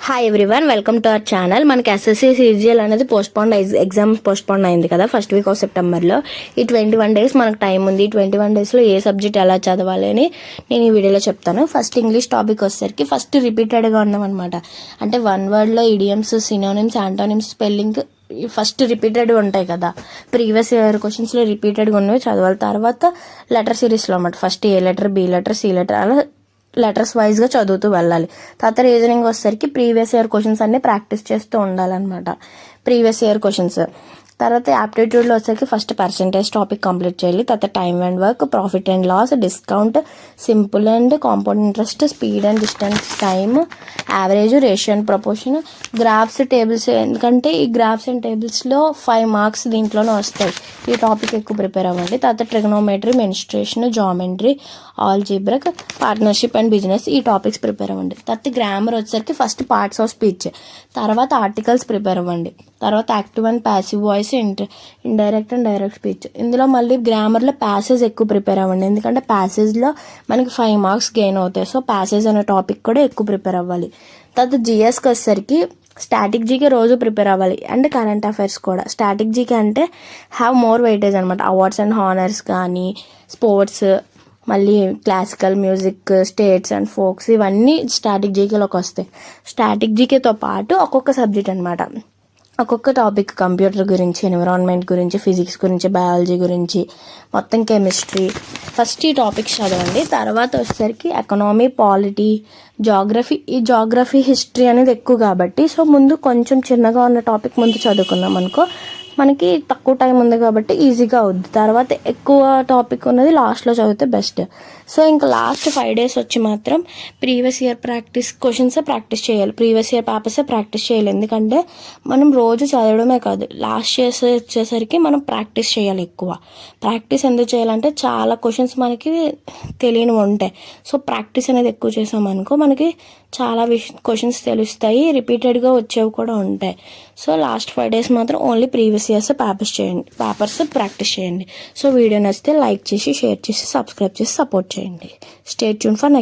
Hi everyone, welcome to our channel. మనకి SSC CGL అనేది exam postpone అయింది కదా ఫస్ట్ వీక్ ఆఫ్ సెప్టెంబర్లో. ఈ 21 days మనకు టైం ఉంది. 21 daysలో ఏ సబ్జెక్ట్ ఎలా చదవాలి అని నేను ఈ వీడియోలో చెప్తాను. ఫస్ట్ ఇంగ్లీష్ టాపిక్ వచ్చేసరికి ఫస్ట్ రిపీటెడ్గా ఉన్నామన్నమాట. అంటే వన్ వర్డ్లో idioms, synonyms, antonyms, spelling first repeated ఉంటాయి కదా. ప్రీవియస్ ఇయర్ క్వశ్చన్స్లో రిపీటెడ్గా ఉన్నవి చదవాలి. తర్వాత లెటర్ సిరీస్లో అన్నమాట. First A letter, B letter, C letter అలా లెటర్స్ వైజ్గా చదువుతూ వెళ్ళాలి. తర్వాత రీజనింగ్ వచ్చేసరికి ప్రీవియస్ ఇయర్ క్వశ్చన్స్ అన్ని ప్రాక్టీస్ చేస్తూ ఉండాలన్నమాట. ప్రీవియస్ ఇయర్ క్వశ్చన్స్ తర్వాత యాప్టిట్యూడ్లో వచ్చేసరికి ఫస్ట్ పర్సెంటేజ్ టాపిక్ కంప్లీట్ చేయాలి. తర్వాత time and work, profit and loss, discount, simple and compound interest, speed and distance, time, average, ratio and proportion, graphs, tables. ఎందుకంటే ఈ graphs and టేబుల్స్లో 5 marks దీంట్లోనే వస్తాయి. ఈ topic ఎక్కువ ప్రిపేర్ అవ్వండి. తర్వాత trigonometry, menstruation, geometry, algebra, partnership and business, ఈ topics prepare అవ్వండి. తర్వాత గ్రామర్ వచ్చేసరికి ఫస్ట్ పార్ట్స్ ఆఫ్ స్పీచ్, తర్వాత ఆర్టికల్స్ ప్రిపేర్ అవ్వండి. తర్వాత active and passive voice, indirect and direct speech. ఇందులో మళ్ళీ గ్రామర్లో ప్యాసేజ్ ఎక్కువ ప్రిపేర్ అవ్వండి. ఎందుకంటే ప్యాసేజ్లో మనకి 5 marks గెయిన్ అవుతాయి. సో ప్యాసేజ్ అనే టాపిక్ కూడా ఎక్కువ ప్రిపేర్ అవ్వాలి. తర్వాత జిఎస్కి వచ్చేసరికి స్టాటిక్ జీకే రోజు ప్రిపేర్ అవ్వాలి. అండ్ కరెంట్ అఫైర్స్ కూడా. స్టాటిక్ జీకే అంటే హ్యావ్ మోర్ వెయిటేజ్ అనమాట. అవార్డ్స్ అండ్ హానర్స్ కానీ, స్పోర్ట్స్, మళ్ళీ classical music, states and folks, ఇవన్నీ స్టాటిక్ జీకేలోకి వస్తాయి. స్టాటిక్ జీకేతో పాటు ఒక్కొక్క సబ్జెక్ట్ అనమాట. ఒక్కొక్క టాపిక్, కంప్యూటర్ గురించి, ఎన్విరాన్మెంట్ గురించి, ఫిజిక్స్ గురించి, బయాలజీ గురించి, మొత్తం కెమిస్ట్రీ, ఫస్ట్ ఈ టాపిక్స్ చదవండి. తర్వాత వచ్చేసరికి ఎకనామీ, పాలిటీ, జాగ్రఫీ. ఈ జాగ్రఫీ, హిస్టరీ అనేది ఎక్కువ కాబట్టి సో ముందు కొంచెం చిన్నగా ఉన్న టాపిక్ ముందు చదువుకున్నాం అనుకో మనకి తక్కువ టైం ఉంది కాబట్టి ఈజీగా అవుద్ది. తర్వాత ఎక్కువ టాపిక్ ఉన్నది లాస్ట్లో చదివితే బెస్ట్. సో ఇంకా లాస్ట్ 5 days వచ్చి మాత్రం ప్రీవియస్ ఇయర్ క్వశ్చన్సే ప్రాక్టీస్ చేయాలి. ప్రీవియస్ ఇయర్ పేపర్సే ప్రాక్టీస్ చేయాలి. ఎందుకంటే మనం రోజు చదవడమే కాదు, లాస్ట్ ఇయర్స్ వచ్చేసరికి మనం ప్రాక్టీస్ చేయాలి ఎక్కువ. ప్రాక్టీస్ ఎందుకు చేయాలంటే చాలా క్వశ్చన్స్ మనకి తెలియనివి ఉంటాయి. సో ప్రాక్టీస్ అనేది ఎక్కువ చేసామనుకో మనకి చాలా క్వశ్చన్స్ తెలుస్తాయి, రిపీటెడ్గా వచ్చేవి కూడా ఉంటాయి. సో లాస్ట్ 5 days మాత్రం only previous years papers practice చేయండి. సో వీడియో నచ్చితే లైక్ చేసి, షేర్ చేసి, సబ్స్క్రైబ్ చేసి సపోర్ట్ చేయండి. Stay tune for next.